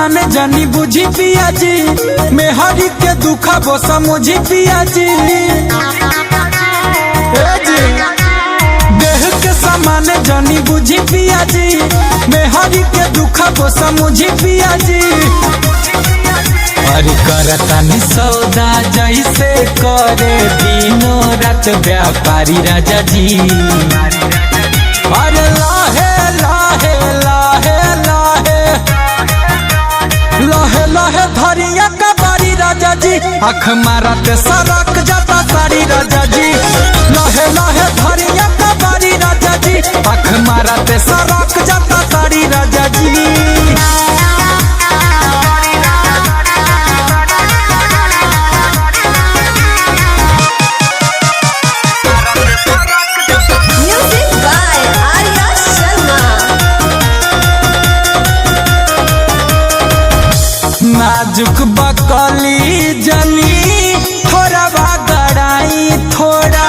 समान जानी बुझी पिया जी, मेहरी के दुखा वो समझी पिया जी। देह के समान जानी बुझी पिया जी, मेहरी के दुखा वो समझी पिया जी। अरे करतानी सौदा जैसे करे दिनों रात व्यापारी राजा जी। अरे लाहे लाहे लाहे लाहे लाहे लाहे धरिया का बारी राजा जी, आँख मारत सरक जाता सारी राजा जी। लाहे लाहे धरिया का बारी राजा जी, आँख मारत सरक जाता सारी राजा जी। नाजुक बकली जनी थोड़ा गड़ाई, थोड़ा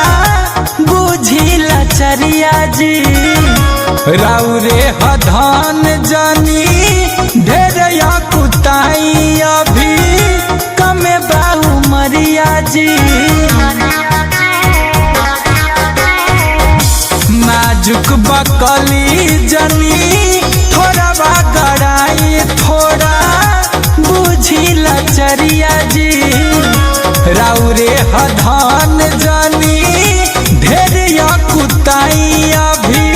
बुझी लचरिया जी। राउरे हधान जनी ढेर या कुताई, अभी कमे बाहू मरिया जी। नाजुक बकली जनी थोड़ा गड़ाई, थोड़ा बुझी लचरिया जी। राउरे हधान जानी ढेर या कुताई, अभी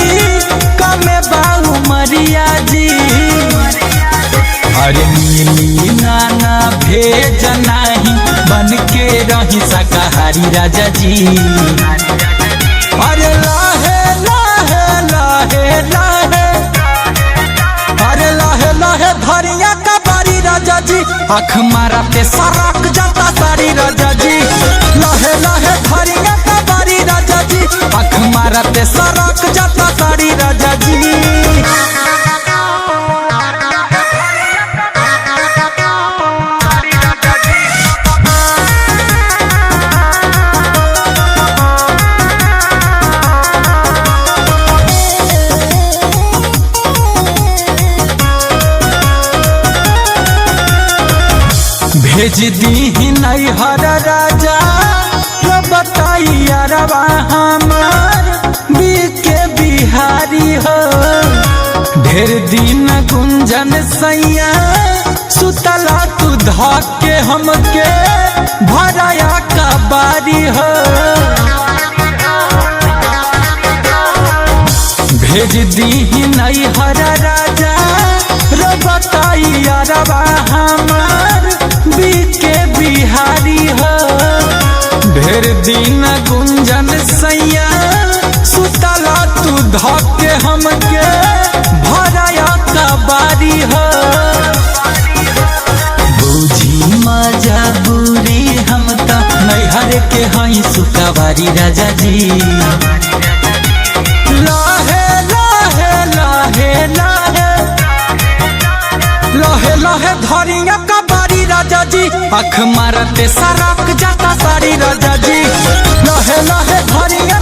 कमे बाहू मरिया जी। अरे मिली नाना भेज नहीं, बन के रही शाकाहारी राजा जी। अरे लाहे लाहे लाहे लाहे अरे लाहे लाहे धरिया का बारी राजा जी, आँख मारते सरक जाता सारी राजा जी। लाहे लाहे धरिया का बारी राजा जी, आँख मारते सरक जाता सारी राजा जी। भेज दी नहीं हर राजा, तो बताइया रवा हमार बीके बिहारी हो। ढेर दिन गुंजन सैया सुतला तू धके हमके भराया का बारी हो। भेज दी नहीं हर राजा, रो बताइया रवा हमार बीके बिहारी हो। ढेर दिन गुंजन सैया सुतला तू धके हमके भराया का बारी हो। बुझी मजबूरी हम तो नैहर के हई सुकाबारी राजा जी। लाहे लाहे लाहे लाहे लाहे लाहे धरिया का बारी राजा जी, आँख मारते सरक जाता सारी राजा जी। लाहे लाहे धरिया